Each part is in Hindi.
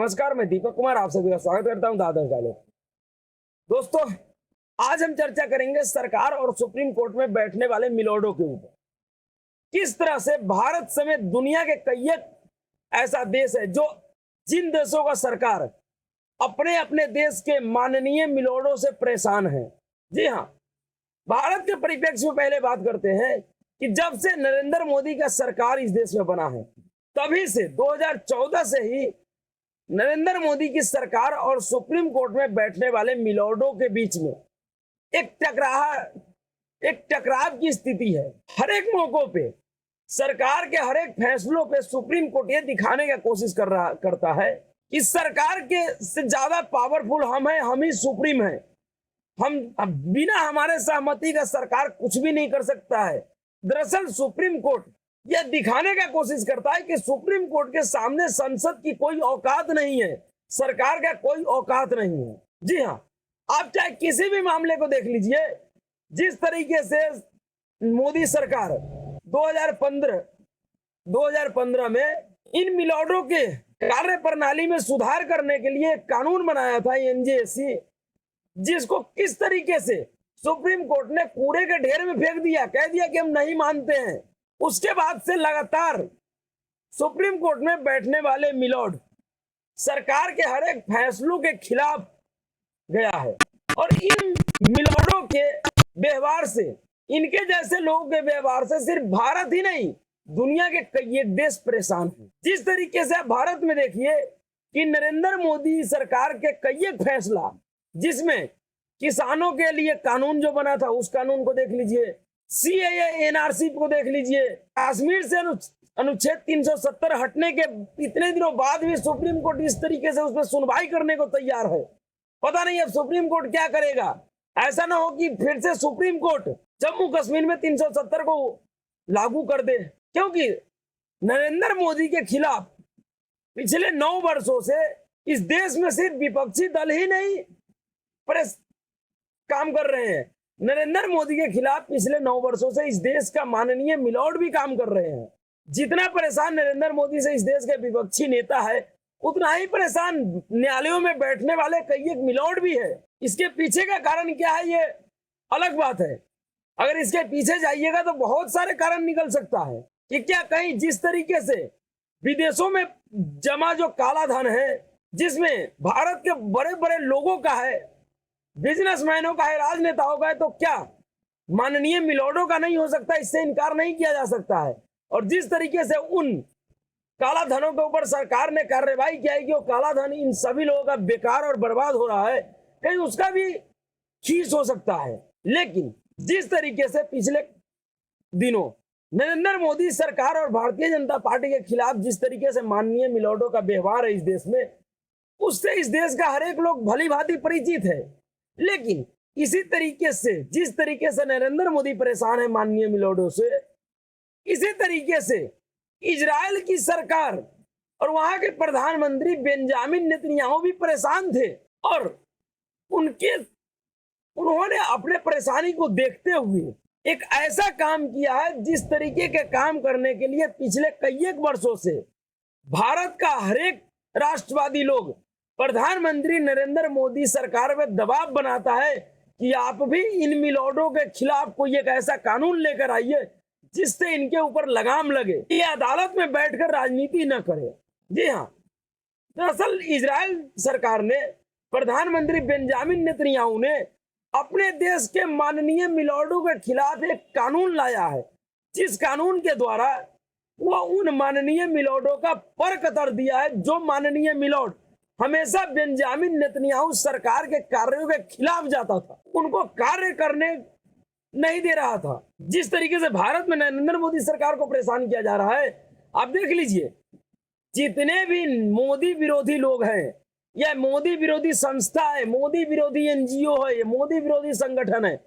नमस्कार, मैं दीपक कुमार आप सभी का स्वागत करता हूं द्वादश डायलॉग। दोस्तों, आज हम चर्चा करेंगे सरकार और सुप्रीम कोर्ट में बैठने वाले मिलोडों के ऊपर। किस तरह से भारत समेत दुनिया के कई एक ऐसा देश है जो जिन देशों का सरकार अपने अपने देश के माननीय मिलोडों से परेशान है। जी हाँ, भारत के परिप्रेक्ष्य में पहले बात करते हैं कि जब से नरेंद्र मोदी का सरकार इस देश में बना है, तभी से 2014 से ही नरेंद्र मोदी की सरकार और सुप्रीम कोर्ट में बैठने वाले मिलोडों के बीच में एक टकराव की स्थिति है। हर एक मौकों पे सरकार के हर एक फैसलों पे सुप्रीम कोर्ट ये दिखाने का कोशिश करता है कि सरकार के से ज्यादा पावरफुल हम हैं, हम ही सुप्रीम हैं। हम बिना हमारे सहमति का सरकार कुछ भी नहीं कर सकता है। दरअसल सुप्रीम कोर्ट यह दिखाने का कोशिश करता है कि सुप्रीम कोर्ट के सामने संसद की कोई औकात नहीं है, सरकार का कोई औकात नहीं है। जी हाँ, आप चाहे किसी भी मामले को देख लीजिए, जिस तरीके से मोदी सरकार 2015 में इन मिलोडों के कार्य प्रणाली में सुधार करने के लिए कानून बनाया था एनजेसी, जिसको किस तरीके से सुप्रीम कोर्ट ने कूड़े के ढेर में फेंक दिया, कह दिया कि हम नहीं मानते हैं। उसके बाद से लगातार सुप्रीम कोर्ट में बैठने वाले मिलोड सरकार के हर एक फैसलों के खिलाफ गया है और इन मिलोडों के व्यवहार से, इनके जैसे लोगों के व्यवहार से सिर्फ भारत ही नहीं, दुनिया के कई एक देश परेशान हैं। जिस तरीके से आप भारत में देखिए कि नरेंद्र मोदी सरकार के कई एक फैसला, जिसमें किसानों के लिए कानून जो बना था उस कानून को देख लीजिए, सीएए एनआरसी को देख लीजिए, कश्मीर से अनुच्छेद 370 हटने के इतने दिनों बाद भी सुप्रीम कोर्ट इस तरीके से उसमें सुनवाई करने को तैयार है। पता नहीं अब सुप्रीम कोर्ट क्या करेगा। ऐसा ना हो कि फिर से सुप्रीम कोर्ट जम्मू कश्मीर में 370 को लागू कर दे, क्योंकि नरेंद्र मोदी के खिलाफ पिछले 9 वर्षों से इस देश में सिर्फ विपक्षी दल ही नहीं काम कर रहे हैं, नरेंद्र मोदी के खिलाफ पिछले 9 वर्षों से इस देश का माननीय मिलोड भी काम कर रहे हैं। जितना परेशान नरेंद्र मोदी से इस देश के विपक्षी नेता है, उतना ही परेशान न्यायालयों में बैठने वाले कई एक मिलोड भी है। इसके पीछे का कारण क्या है ये अलग बात है। अगर इसके पीछे जाइएगा तो बहुत सारे कारण निकल सकता है कि क्या कहीं जिस तरीके से विदेशों में जमा जो काला धन है, जिसमें भारत के बड़े बड़े लोगों का है, बिजनेसमैनों का है, राजनेताओं का है, तो क्या माननीय मिलोडों का नहीं हो सकता? इससे इनकार नहीं किया जा सकता है। और जिस तरीके से उन काला धनों के ऊपर सरकार ने कार्रवाई किया है कि वो काला धन इन सभी लोगों का बेकार और बर्बाद हो रहा है, कहीं उसका भी खींच हो सकता है। लेकिन जिस तरीके से पिछले दिनों नरेंद्र मोदी सरकार और भारतीय जनता पार्टी के खिलाफ जिस तरीके से माननीय मिलोडों का व्यवहार है इस देश में, उससे इस देश का हर एक लोग भली भांति परिचित है। लेकिन इसी तरीके से जिस तरीके से नरेंद्र मोदी परेशान है माननीय मिलोडों से, इसी तरीके से इजराइल की सरकार और वहां के प्रधानमंत्री बेंजामिन नेतन्याहू भी परेशान थे और उन्होंने अपने परेशानी को देखते हुए एक ऐसा काम किया है जिस तरीके के काम करने के लिए पिछले कई एक वर्षों से भारत का हर एक राष्ट्रवादी लोग प्रधानमंत्री नरेंद्र मोदी सरकार में दबाव बनाता है कि आप भी इन मिलोडों के खिलाफ कोई एक ऐसा कानून लेकर आइए जिससे इनके ऊपर लगाम लगे, ये अदालत में बैठकर राजनीति न करे। जी हाँ, दरअसल इजराइल सरकार ने, प्रधानमंत्री बेंजामिन नेतन्याहू ने अपने देश के माननीय मिलोडों के खिलाफ एक कानून लाया है, जिस कानून के द्वारा वो उन माननीय मिलोडों का पर कतर दिया है जो माननीय मिलोड हमेशा बेंजामिन नेतन्याहू सरकार के कार्यों के खिलाफ जाता था, उनको कार्य करने नहीं दे रहा था। जिस तरीके से भारत में नरेंद्र मोदी सरकार को परेशान किया जा रहा है, आप देख लीजिए, जितने भी मोदी विरोधी लोग हैं, यह मोदी विरोधी संस्था है, मोदी विरोधी एनजीओ है, मोदी विरोधी संगठन है,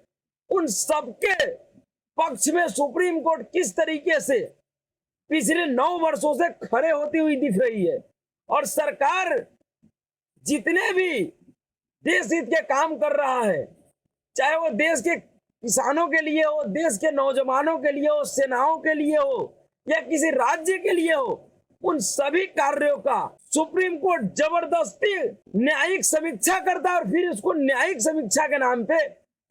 उन सबके पक्ष में सुप्रीम कोर्ट किस तरीके से पिछले 9 वर्षों से खड़े होती हुई दिख रही है। और सरकार जितने भी देश हित के काम कर रहा है, चाहे वो देश के किसानों के लिए हो, देश के नौजवानों के लिए हो, सेनाओं के लिए हो या किसी राज्य के लिए हो, उन सभी कार्यों का सुप्रीम कोर्ट जबरदस्ती न्यायिक समीक्षा करता है और फिर उसको न्यायिक समीक्षा के नाम पे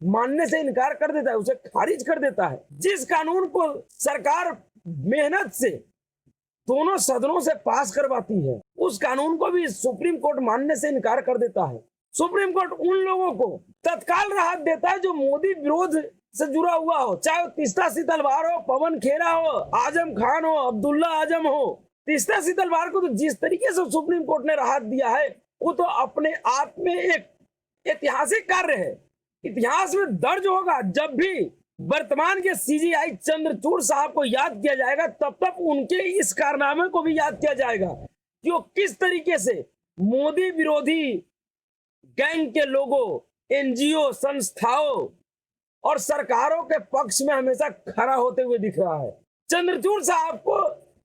मानने से इनकार कर देता है, उसे खारिज कर देता है। जिस कानून को सरकार मेहनत से दोनों सदनों से पास करवाती है, उस कानून को भी सुप्रीम कोर्ट मानने से इनकार कर देता है। सुप्रीम कोर्ट उन लोगों को तत्काल राहत देता है जो मोदी विरोध से जुड़ा हुआ हो, चाहे वो तीस्ता सीतलवार हो, पवन खेरा हो, आजम खान हो, अब्दुल्ला आजम हो। तीस्ता सीतलवार को तो जिस तरीके से सुप्रीम कोर्ट ने राहत दिया है वो तो अपने आप में एक ऐतिहासिक कार्य है। इतिहास में दर्ज होगा जब भी वर्तमान के सीजीआई चंद्रचूड़ साहब को याद किया जाएगा, तब तक उनके इस कारनामे को भी याद किया जाएगा कि वो किस तरीके से मोदी विरोधी गैंग के लोगों, एनजीओ संस्थाओं और सरकारों के पक्ष में हमेशा खड़ा होते हुए दिख रहा है। चंद्रचूड़ साहब को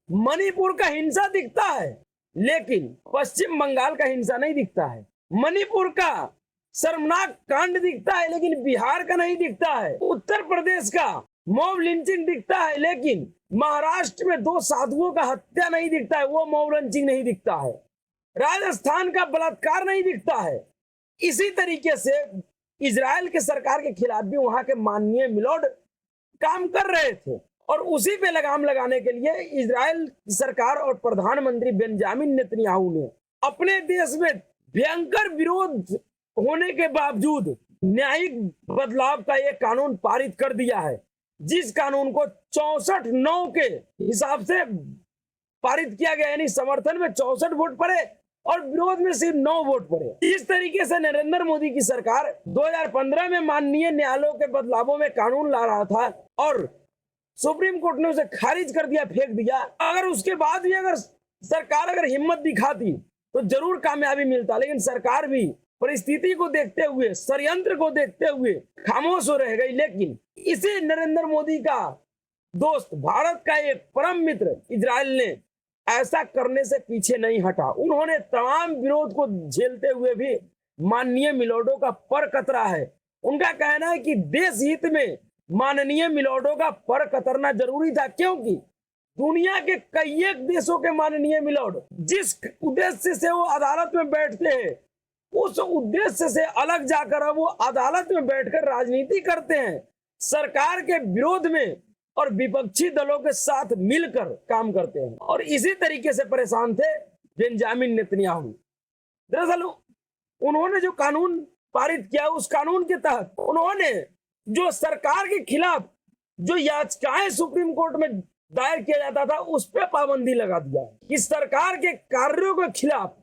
मणिपुर का हिंसा दिखता है, लेकिन पश्चिम बंगाल का हिंसा नहीं दिखता है। मणिपुर का शर्मनाक कांड दिखता है, लेकिन बिहार का नहीं दिखता है। उत्तर प्रदेश का मॉब लिंचिंग दिखता है, लेकिन महाराष्ट्र में 2 साधुओं का हत्या नहीं दिखता है, वो मॉब लिंचिंग नहीं दिखता है। राजस्थान का बलात्कार नहीं दिखता है। इसी तरीके से इजराइल के सरकार के खिलाफ भी वहां के माननीय मिलोड काम कर रहे थे और उसी पे लगाम लगाने के लिए इजराइल सरकार और प्रधानमंत्री बेंजामिन नेतन्याहू ने अपने देश में भयंकर विरोध होने के बावजूद न्यायिक बदलाव का एक कानून पारित कर दिया है, जिस कानून को 64-9 के हिसाब से पारित किया गया, यानी समर्थन में 64 वोट पड़े और विरोध में सिर्फ 9 वोट पड़े। इस तरीके से नरेंद्र मोदी की सरकार 2015 में माननीय न्यायालयों के बदलावों में कानून ला रहा था और सुप्रीम कोर्ट ने उसे खारिज कर दिया, फेंक दिया। अगर उसके बाद भी अगर सरकार हिम्मत दिखाती तो जरूर कामयाबी मिलता, लेकिन सरकार भी परिस्थिति को देखते हुए, षड्यंत्र को देखते हुए खामोश हो रह गई। लेकिन इसी नरेंद्र मोदी का दोस्त, भारत का एक परम मित्र इजराइल ने ऐसा करने से पीछे नहीं हटा। उन्होंने तमाम विरोध को झेलते हुए भी माननीय मिलोडों का पर कतरा है। उनका कहना है कि देश हित में माननीय मिलोडों का पर कतरना जरूरी था, क्योंकि दुनिया के कई एक देशों के माननीय मिलोड जिस उद्देश्य से वो अदालत में बैठते हैं, उस उद्देश्य से अलग जाकर वो अदालत में बैठकर राजनीति करते हैं, सरकार के विरोध में और विपक्षी दलों के साथ मिलकर काम करते हैं। और इसी तरीके से परेशान थे बेंजामिन नेतन्याहू। दरअसल उन्होंने जो कानून पारित किया, उस कानून के तहत उन्होंने जो सरकार के खिलाफ जो याचिकाएं सुप्रीम कोर्ट में दायर किया जाता था, उस पर पाबंदी लगा दिया कि सरकार के कार्यों के खिलाफ,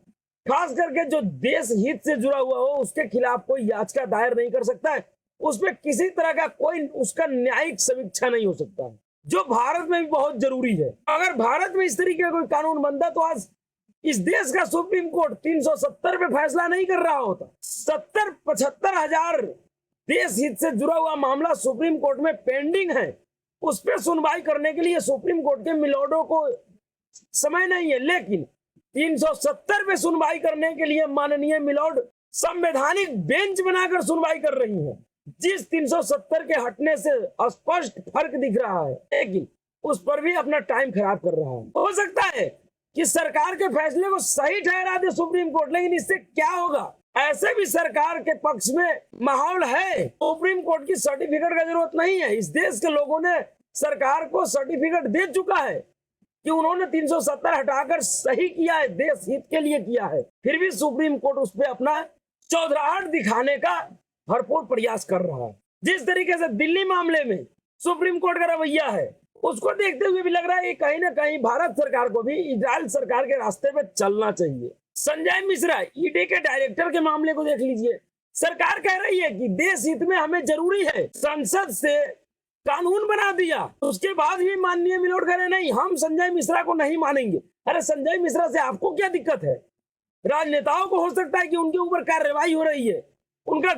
खास करके जो देश हित से जुड़ा हुआ हो, उसके खिलाफ कोई याचिका दायर नहीं कर सकता है। उसमें किसी तरह का कोई उसका न्यायिक समीक्षा नहीं हो सकता है, जो भारत में भी बहुत जरूरी है। अगर भारत में इस तरीके का कोई कानून बनता तो आज इस देश का सुप्रीम कोर्ट 370 पे फैसला नहीं कर रहा होता। 70-75 हजार देश हित से जुड़ा हुआ मामला सुप्रीम कोर्ट में पेंडिंग है, उस पर सुनवाई करने के लिए सुप्रीम कोर्ट के मिलोडों को समय नहीं है। लेकिन 370 पे सुनवाई करने के लिए माननीय मिलोड संवैधानिक बेंच बनाकर सुनवाई कर रही है, जिस 370 के हटने से स्पष्ट फर्क दिख रहा है, लेकिन उस पर भी अपना टाइम खराब कर रहा है। हो सकता है कि सरकार के फैसले को सही ठहरा दे सुप्रीम कोर्ट, लेकिन इससे क्या होगा? ऐसे भी सरकार के पक्ष में माहौल है। सुप्रीम कोर्ट की सर्टिफिकेट का जरूरत नहीं है। इस देश के लोगों ने सरकार को सर्टिफिकेट दे चुका है कि उन्होंने 370 हटाकर सही किया है, देश हित के लिए किया है। फिर भी सुप्रीम कोर्ट उस पर अपना चौधराहट दिखाने का भरपूर प्रयास कर रहा है। जिस तरीके से दिल्ली मामले में सुप्रीम कोर्ट का रवैया है, उसको देखते हुए भी लग रहा है कि कहीं ना कहीं भारत सरकार को भी इजराइल सरकार के रास्ते पे चलना चाहिए। संजय मिश्रा ईडी के डायरेक्टर के मामले को देख लीजिए। सरकार कह रही है कि देश हित में हमें जरूरी है, संसद से कानून बना दिया, उसके बाद भी माननीय मिलोड कह रहे नहीं, हम संजय मिश्रा को नहीं मानेंगे। अरे संजय मिश्रा से आपको क्या दिक्कत है? राजनेताओं को हो सकता है कि उनके ऊपर कार्रवाई हो रही है, उनका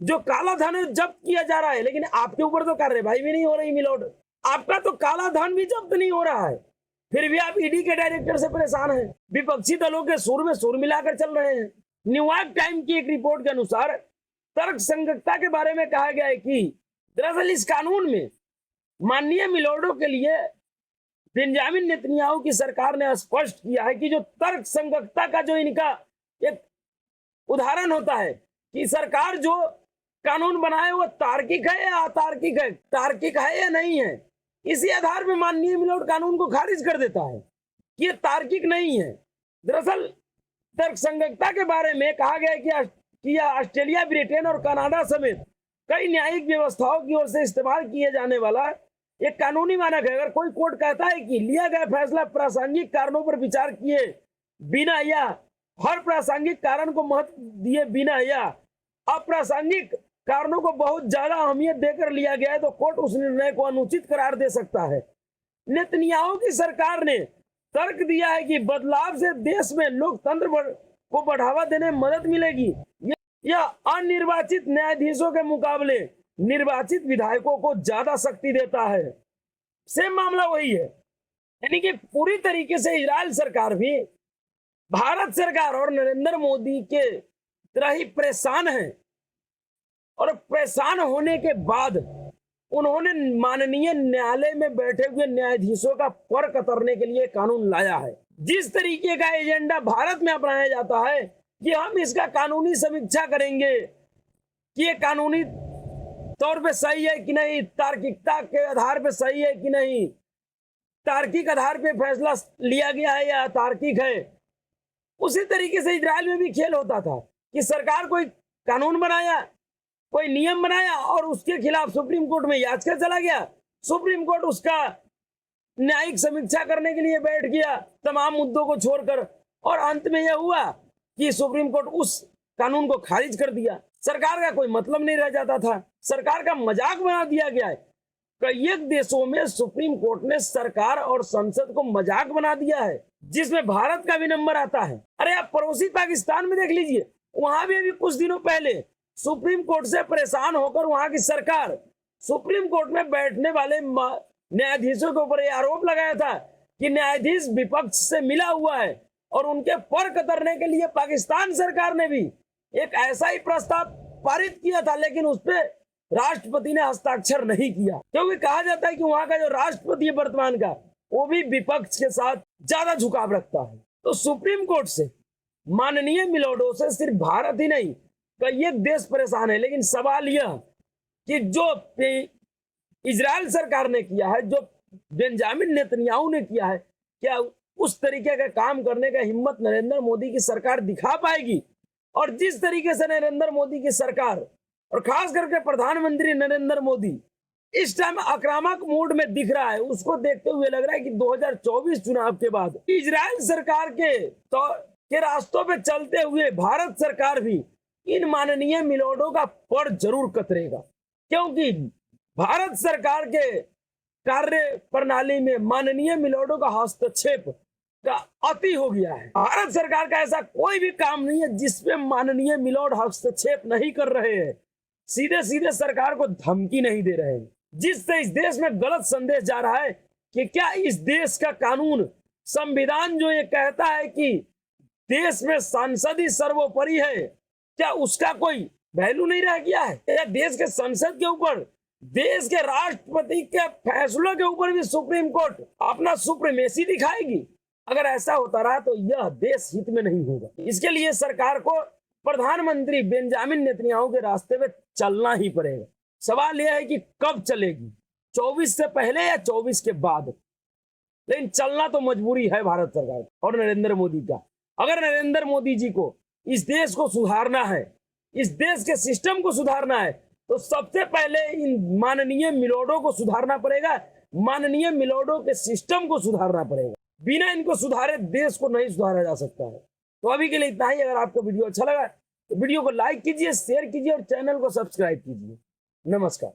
जो काला धन है जब्त किया जा रहा है, लेकिन आपके ऊपर तो कार्रवाई भी नहीं हो रही मिलोड। आपका तो काला धन भी जब्त नहीं हो रहा है, फिर भी आप ईडी के डायरेक्टर से परेशान हैं। विपक्षी दलों के सुर में सुर मिलाकर चल रहे हैं। न्यूयॉर्क टाइम की एक रिपोर्ट के अनुसार तर्क संगतता के बारे में कहा गया है कि दरअसल इस कानून में माननीय मिलोडों के लिए बेंजामिन नेतन्याहू की सरकार ने स्पष्ट किया है कि जो तर्क संगतता का जो इनका एक उदाहरण होता है कि सरकार जो कानून बनाए वो तार्किक है या अतार्किक है, तार्किक है या नहीं है, इसी आधार पर माननीय मिलोट कानून को खारिज कर देता है कि ये तार्किक नहीं है। दरअसल तर्क संगतता के बारे में कहा गया है कि यह ऑस्ट्रेलिया, ब्रिटेन और कनाडा समेत कई न्यायिक व्यवस्थाओं की ओर से इस्तेमाल किए जाने वाला एक कानूनी मानक है। अगर कोई कोर्ट कहता है कि लिया गया फैसला प्रासंगिक कारणों पर विचार किए बिना या हर प्रासंगिक कारण को महत्व दिए बिना या अप्रासंगिक कारणों को बहुत ज्यादा अहमियत देकर लिया गया है तो कोर्ट उस निर्णय को अनुचित करार दे सकता है। नेतन्याहू की सरकार ने तर्क दिया है कि बदलाव से देश में लोकतंत्र को बढ़ावा देने में मदद मिलेगी। यह अनिर्वाचित न्यायाधीशों के मुकाबले निर्वाचित विधायकों को ज्यादा शक्ति देता है। सेम मामला वही है, यानी कि पूरी तरीके से इजराइल सरकार भी भारत सरकार और नरेंद्र मोदी के तरह ही परेशान है और परेशान होने के बाद उन्होंने माननीय न्यायालय में बैठे हुए न्यायाधीशों का पर कतरने के लिए कानून लाया है। जिस तरीके का एजेंडा भारत में अपनाया जाता है कि हम इसका कानूनी समीक्षा करेंगे कि ये कानूनी तौर पे सही है कि नहीं, तार्किकता के आधार पे सही है कि नहीं, तार्किक आधार पे फैसला लिया गया है या तार्किक है, उसी तरीके से इजराइल में भी खेल होता था कि सरकार कोई कानून बनाया, कोई नियम बनाया और उसके खिलाफ सुप्रीम कोर्ट में याचिका चला गया, सुप्रीम कोर्ट उसका न्यायिक समीक्षा करने के लिए बैठ गया तमाम मुद्दों को छोड़कर, और अंत में यह हुआ कि सुप्रीम कोर्ट उस कानून को खारिज कर दिया। सरकार का कोई मतलब नहीं रह जाता था, सरकार का मजाक बना दिया गया है। कई देशों में सुप्रीम कोर्ट ने सरकार और संसद को मजाक बना दिया है, जिसमें भारत का भी नंबर आता है। अरे आप पड़ोसी पाकिस्तान में देख लीजिए, वहां भी अभी कुछ दिनों पहले सुप्रीम कोर्ट से परेशान होकर वहां की सरकार सुप्रीम कोर्ट में बैठने वाले न्यायाधीशों के ऊपर आरोप लगाया था कि न्यायाधीश विपक्ष से मिला हुआ है, और उनके पर कतरने के लिए पाकिस्तान सरकार ने भी एक ऐसा ही प्रस्ताव पारित किया था, लेकिन उस पर राष्ट्रपति ने हस्ताक्षर नहीं किया, क्योंकि कहा जाता है कि वहां का जो राष्ट्रपति है वर्तमान का, वो भी विपक्ष के साथ ज्यादा झुकाव रखता है। तो सुप्रीम कोर्ट से, माननीय मिलोडो से सिर्फ भारत ही नहीं कई एक देश परेशान है। लेकिन सवाल यह कि जो इजराइल सरकार ने किया है, जो बेंजामिन नेतन्याहू ने किया है, क्या उस तरीके का काम करने का हिम्मत नरेंद्र मोदी की सरकार दिखा पाएगी? और जिस तरीके से नरेंद्र मोदी की सरकार और खास करके प्रधानमंत्री नरेंद्र मोदी इस टाइम आक्रामक मूड में दिख रहा है, उसको देखते हुए लग रहा है कि 2024 चुनाव के बाद इजराइल सरकार के रास्तों पे चलते हुए भारत सरकार भी इन माननीय मिलोडों का पर जरूर कतरेगा, क्योंकि भारत सरकार के कार्य प्रणाली में माननीय मिलोडों का हस्तक्षेप का अति हो गया है। भारत सरकार का ऐसा कोई भी काम नहीं है जिसमें माननीय मिलोड हस्तक्षेप नहीं कर रहे हैं, सीधे सीधे सरकार को धमकी नहीं दे रहे हैं, जिससे इस देश में गलत संदेश जा रहा है कि क्या इस देश का कानून, संविधान जो ये कहता है कि देश में संसद ही सर्वोपरि है, क्या उसका कोई वैल्यू नहीं रह गया है? या देश के संसद के ऊपर, देश के राष्ट्रपति के फैसलों के ऊपर भी सुप्रीम कोर्ट अपना सुप्रीमेसी दिखाएगी? अगर ऐसा होता रहा तो यह देश हित में नहीं होगा। इसके लिए सरकार को प्रधानमंत्री बेंजामिन नेतन्याहू के रास्ते पे चलना ही पड़ेगा। सवाल यह है कि कब चलेगी, 24 से पहले या 24 के बाद, लेकिन चलना तो मजबूरी है भारत सरकार और नरेंद्र मोदी का। अगर नरेंद्र मोदी जी को इस देश को सुधारना है, इस देश के सिस्टम को सुधारना है, तो सबसे पहले इन माननीय मिलोडों को सुधारना पड़ेगा, माननीय मिलोडों के सिस्टम को सुधारना पड़ेगा। बिना इनको सुधारे देश को नहीं सुधारा जा सकता है। तो अभी के लिए इतना ही। अगर आपको वीडियो अच्छा लगा तो वीडियो को लाइक कीजिए, शेयर कीजिए और चैनल को सब्सक्राइब कीजिए। नमस्कार।